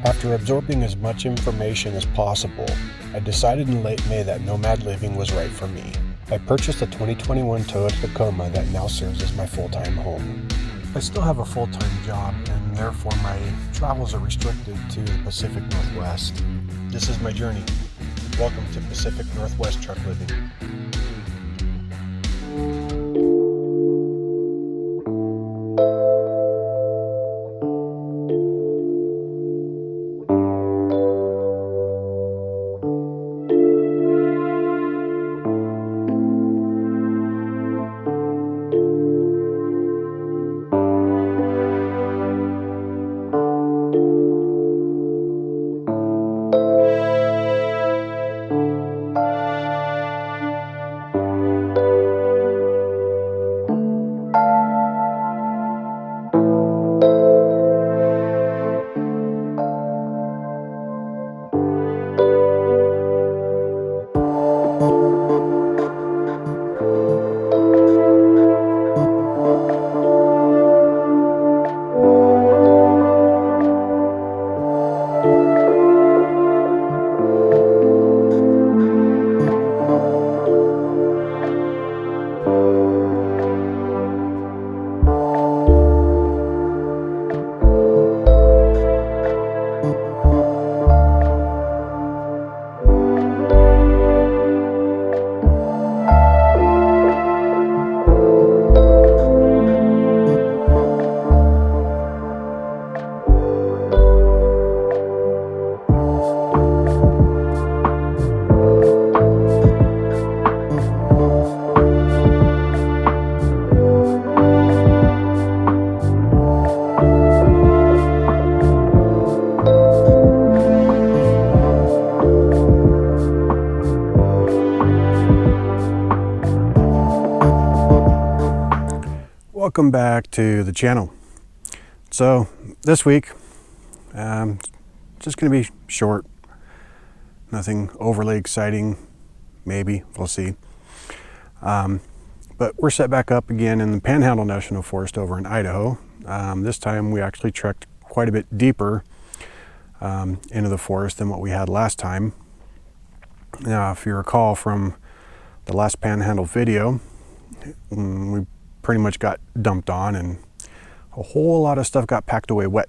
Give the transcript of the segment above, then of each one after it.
After absorbing as much information as possible, I decided in late May that nomad living was right for me. I purchased a 2021 Toyota Tacoma that now serves as my full-time home. I still have a full-time job, and therefore my travels are restricted to the Pacific Northwest. This is my journey. Welcome to Pacific Northwest Truck Living. Welcome back to the channel. So this week, just going to be short, nothing overly exciting, maybe, we'll see. But we're set back up again in the Panhandle National Forest over in Idaho. This time we actually trekked quite a bit deeper into the forest than what we had last time. Now, if you recall from the last Panhandle video, we pretty much got dumped on and a whole lot of stuff got packed away wet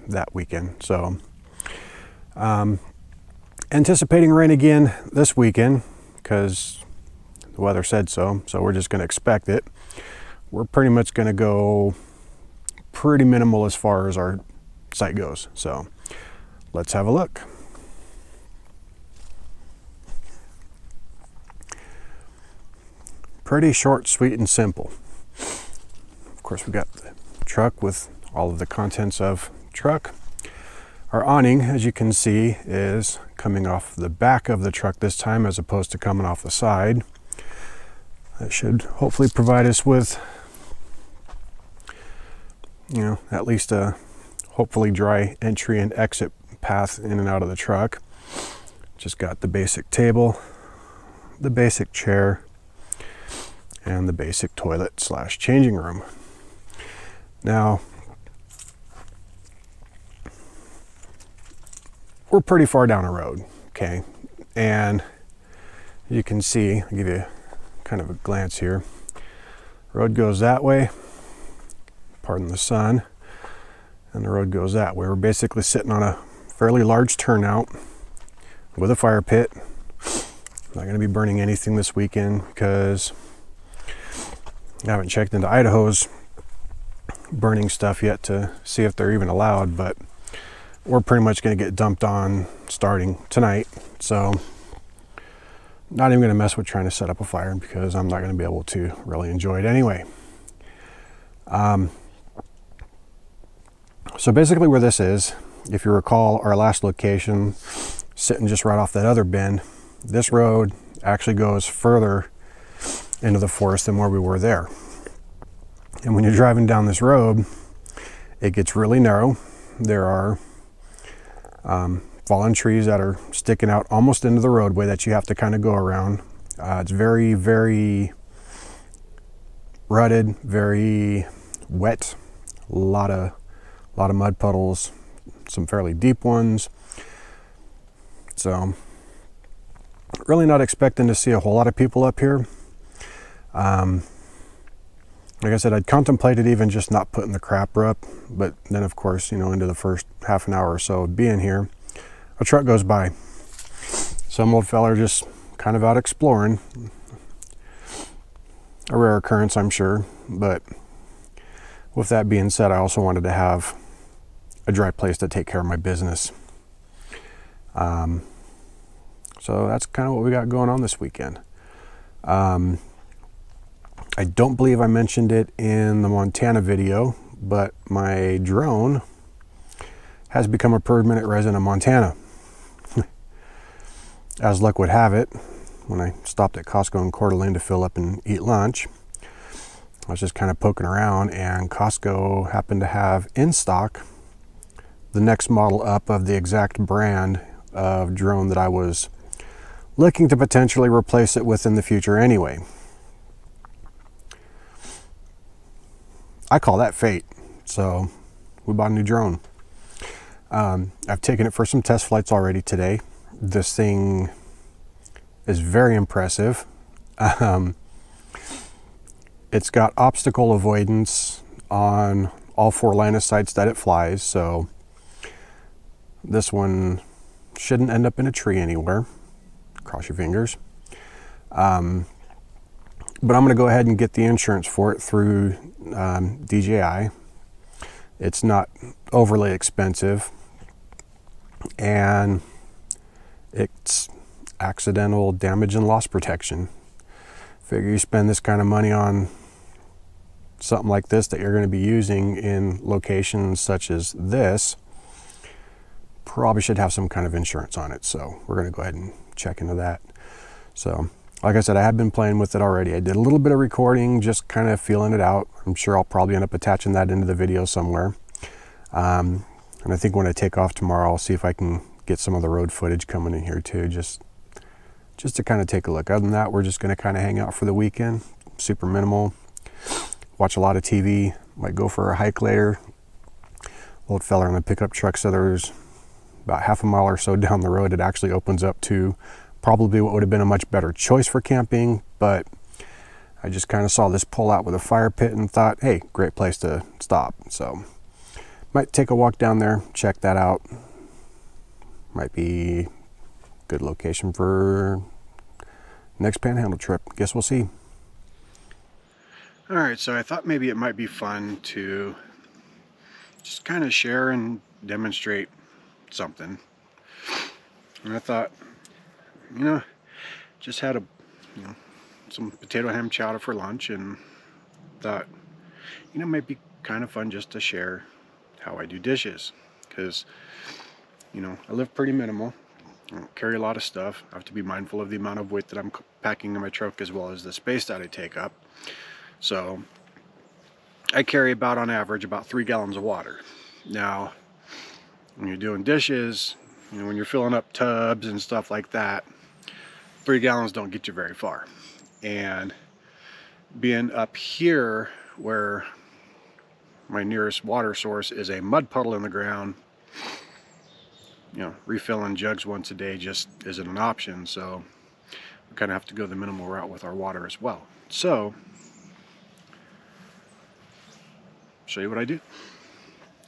that weekend. So anticipating rain again this weekend because the weather said so, so we're just going to expect it. We're pretty much going to go pretty minimal as far as our site goes, so let's have a look. Pretty short, sweet, and simple. Of course, we got the truck with all of the contents of truck. Our awning, as you can see, is coming off the back of the truck this time as opposed to coming off the side. That should hopefully provide us with, at least a hopefully dry entry and exit path in and out of the truck. Just got the basic table, the basic chair, and the basic toilet / changing room. Now, we're pretty far down a road, okay? And you can see, I'll give you kind of a glance here. Road goes that way, pardon the sun, and the road goes that way. We're basically sitting on a fairly large turnout with a fire pit. Not gonna be burning anything this weekend because I haven't checked into Idaho's burning stuff yet to see if they're even allowed, but we're pretty much going to get dumped on starting tonight. So not even going to mess with trying to set up a fire because I'm not going to be able to really enjoy it anyway. So basically where this is, if you recall our last location, sitting just right off that other bend, this road actually goes further into the forest than where we were there. And when you're driving down this road, it gets really narrow. There are fallen trees that are sticking out almost into the roadway that you have to kind of go around. It's very, very rutted, very wet, a lot of mud puddles, some fairly deep ones. So really not expecting to see a whole lot of people up here. Like I said, I'd contemplated even just not putting the crapper up, but then of course, you know, into the first half an hour or so of being here, a truck goes by. Some old fella just kind of out exploring. A rare occurrence, I'm sure, but with that being said, I also wanted to have a dry place to take care of my business. So that's kind of what we got going on this weekend. I don't believe I mentioned it in the Montana video, but my drone has become a permanent resident of Montana. As luck would have it, when I stopped at Costco in Coeur d'Alene to fill up and eat lunch, I was just kind of poking around, and Costco happened to have in stock the next model up of the exact brand of drone that I was looking to potentially replace it with in the future anyway. I call that fate. So we bought a new drone. I've taken it for some test flights already today. This thing is very impressive. It's got obstacle avoidance on all 4 line of sights that it flies, so this one shouldn't end up in a tree anywhere. Cross your fingers. But I'm going to go ahead and get the insurance for it through DJI. It's not overly expensive, and it's accidental damage and loss protection. Figure you spend this kind of money on something like this that you're going to be using in locations such as this, probably should have some kind of insurance on it. So we're going to go ahead and check into that. So like I said, I have been playing with it already. I did a little bit of recording, just kind of feeling it out. I'm sure I'll probably end up attaching that into the video somewhere. And I think when I take off tomorrow, I'll see if I can get some of the road footage coming in here too, just to kind of take a look. Other than that, we're just going to kind of hang out for the weekend. Super minimal. Watch a lot of TV. Might go for a hike later. Old fella on the pickup truck, so there's about half a mile or so down the road, it actually opens up to probably what would have been a much better choice for camping, but I just kind of saw this pull out with a fire pit and thought, hey, great place to stop. So might take a walk down there, check that out. Might be a good location for next Panhandle trip. Guess we'll see. All right, so I thought maybe it might be fun to just kind of share and demonstrate something. And I thought, you know, just had some potato ham chowder for lunch, and thought, you know, it might be kind of fun just to share how I do dishes, because, you know, I live pretty minimal. I don't carry a lot of stuff. I have to be mindful of the amount of weight that I'm packing in my truck, as well as the space that I take up. So I carry about, on average, about 3 gallons of water. Now, when you're doing dishes, you know, when you're filling up tubs and stuff like that, 3 gallons don't get you very far. And being up here where my nearest water source is a mud puddle in the ground, you know, refilling jugs once a day just isn't an option. So we kind of have to go the minimal route with our water as well. So show you what I do.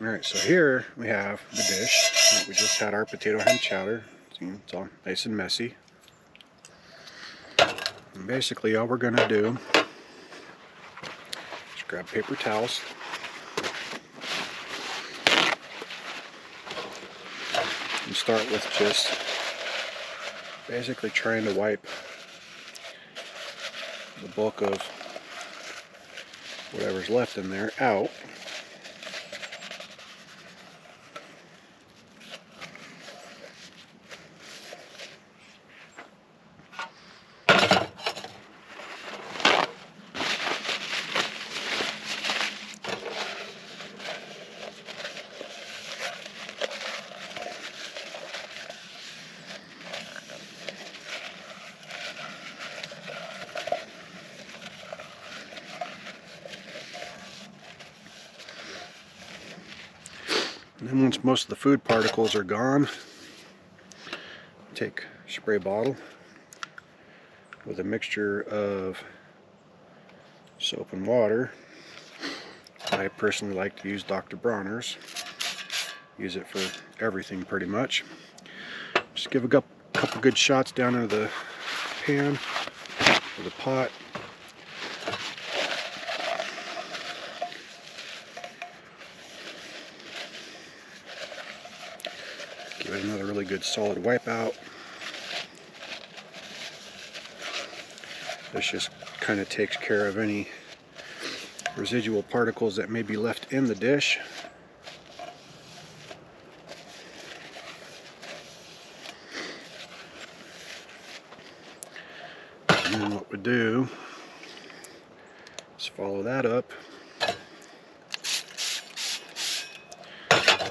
All right, so here we have the dish. We just had our potato ham chowder. See, it's all nice and messy. And basically all we're gonna do is grab paper towels, and start with just basically trying to wipe the bulk of whatever's left in there out. And once most of the food particles are gone, take a spray bottle with a mixture of soap and water. I personally like to use Dr. Bronner's. Use it for everything pretty much. Just give a couple good shots down into the pan or the pot. Give it another really good solid wipe out. This just kind of takes care of any residual particles that may be left in the dish. And then what we do is follow that up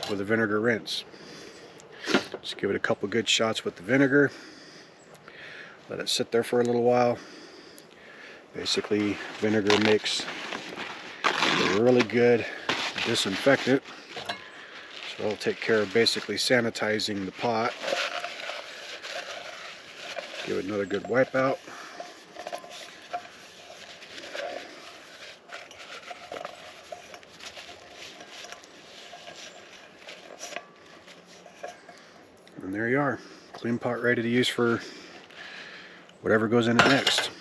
with a vinegar rinse. Just give it a couple good shots with the vinegar. Let it sit there for a little while. Basically, vinegar makes a really good disinfectant. So it'll take care of basically sanitizing the pot. Give it another good wipe out. And there you are. Clean pot ready to use for whatever goes in it next.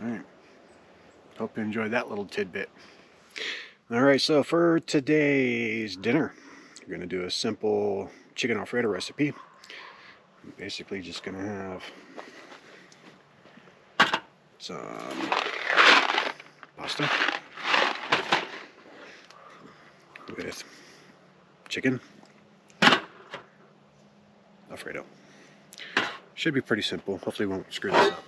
Alright. Hope you enjoyed that little tidbit. Alright, so for today's dinner, we're going to do a simple chicken Alfredo recipe. I'm basically just going to have some pasta with chicken Alfredo. Should be pretty simple. Hopefully won't screw this up.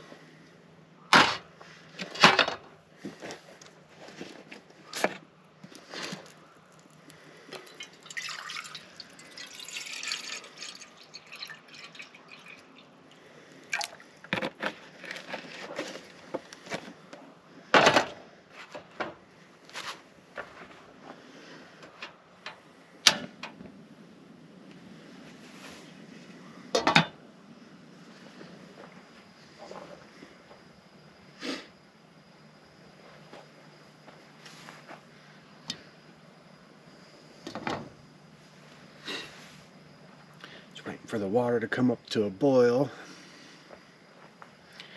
Waiting for the water to come up to a boil.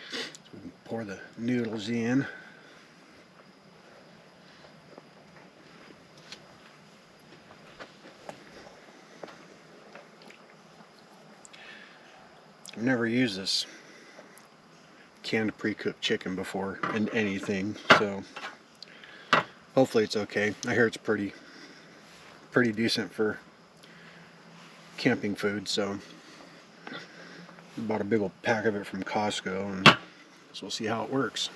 So we can pour the noodles in. I've never used this canned pre-cooked chicken before in anything, so hopefully it's okay. I hear it's pretty decent for camping food, so I bought a big old pack of it from Costco, and so we'll see how it works.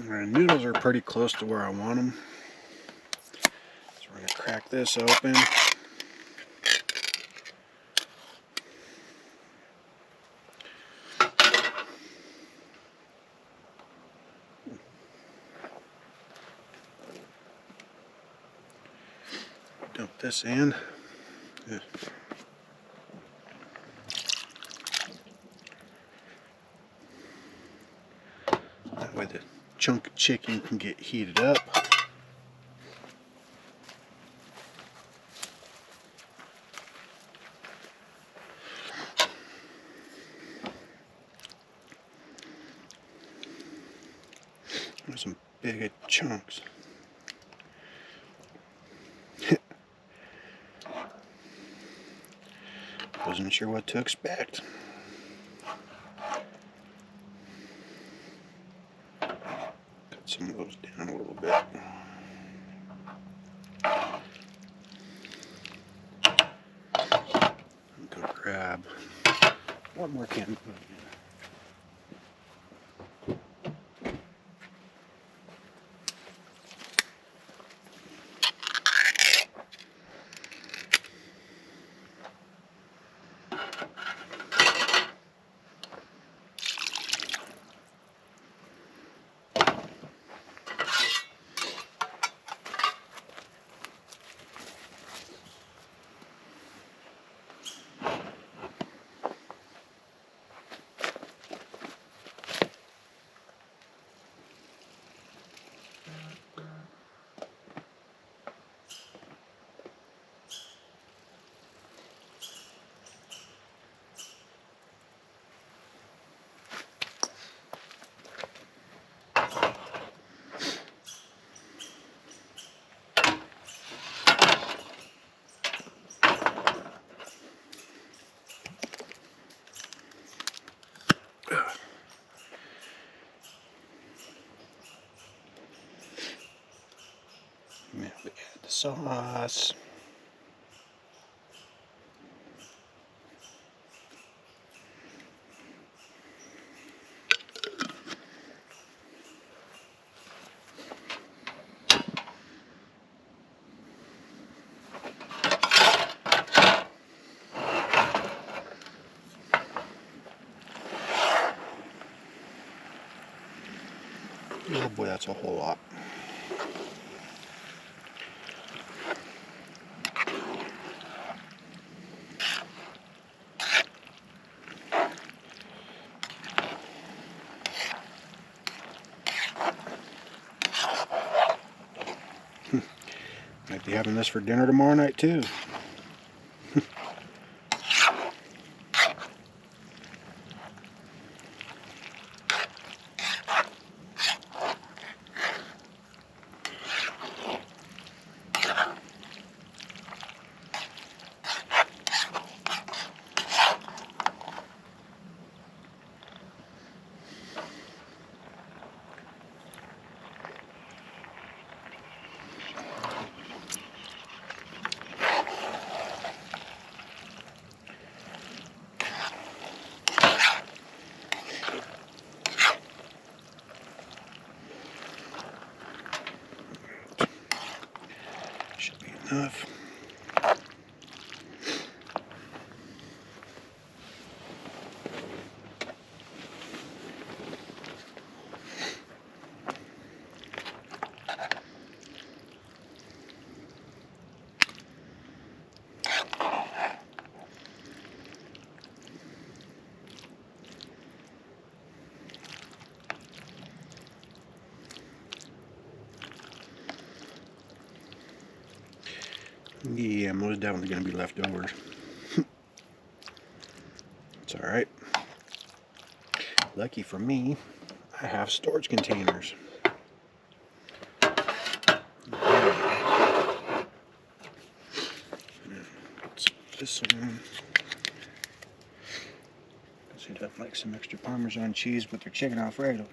Our noodles are pretty close to where I want them. We're going to crack this open. Dump this in. That way the chunk of chicken can get heated up. There's some big chunks. Wasn't sure what to expect. Cut some of those down a little bit. Go grab one more can. Now we add the sauce. Oh boy, that's a whole lot. Might be having this for dinner tomorrow night too. Should be enough. Yeah, most definitely going to be leftovers. It's alright. Lucky for me, I have storage containers. Put this on. Because I'd like some extra Parmesan cheese with their chicken Alfredo.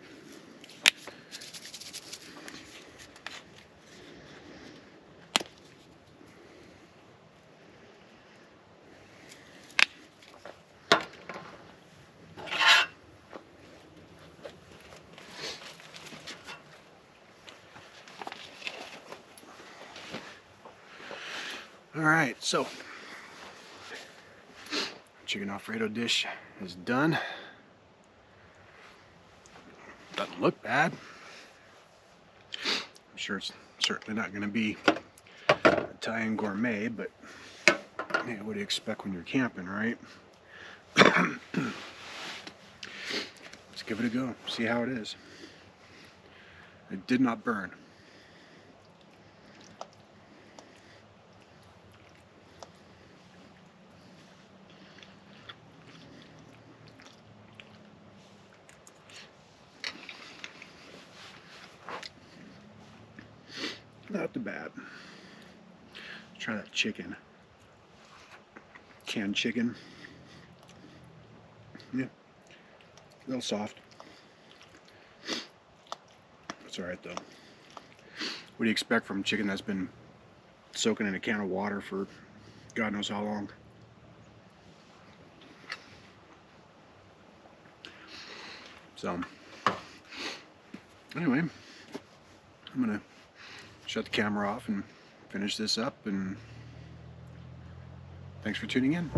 All right, so chicken Alfredo dish is done. Doesn't look bad. I'm sure it's certainly not going to be Italian gourmet, but yeah, what do you expect when you're camping, right? Let's give it a go, see how it is. It did not burn. Not too bad. Let's try that chicken. Canned chicken. Yeah, a little soft. It's alright though. What do you expect from chicken that's been soaking in a can of water for God knows how long? So, anyway, I'm gonna shut the camera off and finish this up, and thanks for tuning in.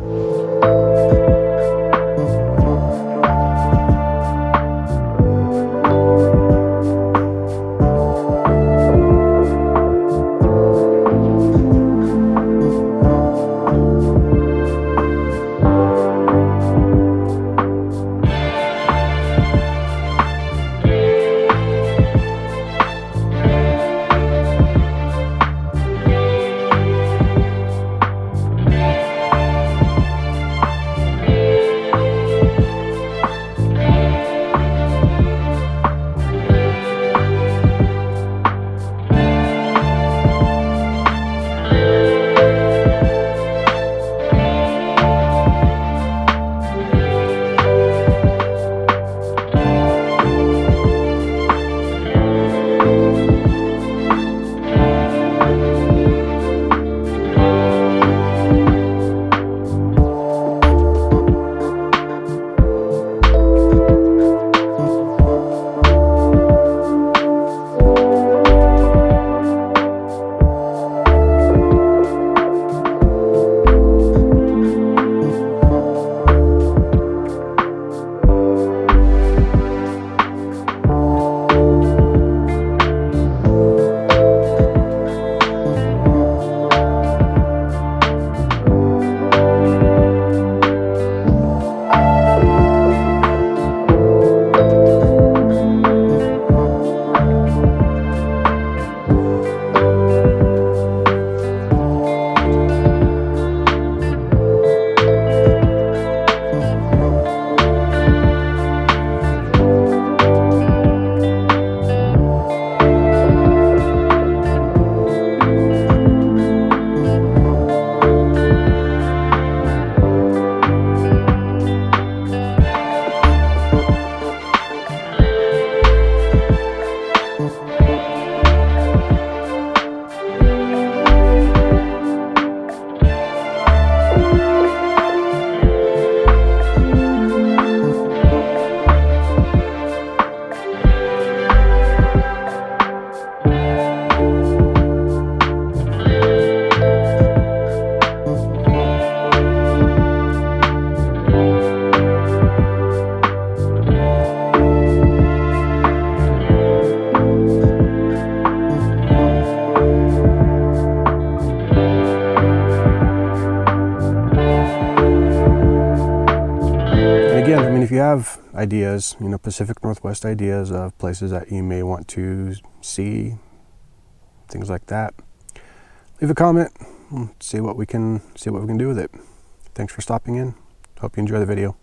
If you have ideas, Pacific Northwest ideas of places that you may want to see, things like that, leave a comment. See what we can do with it. Thanks for stopping in. Hope you enjoy the video.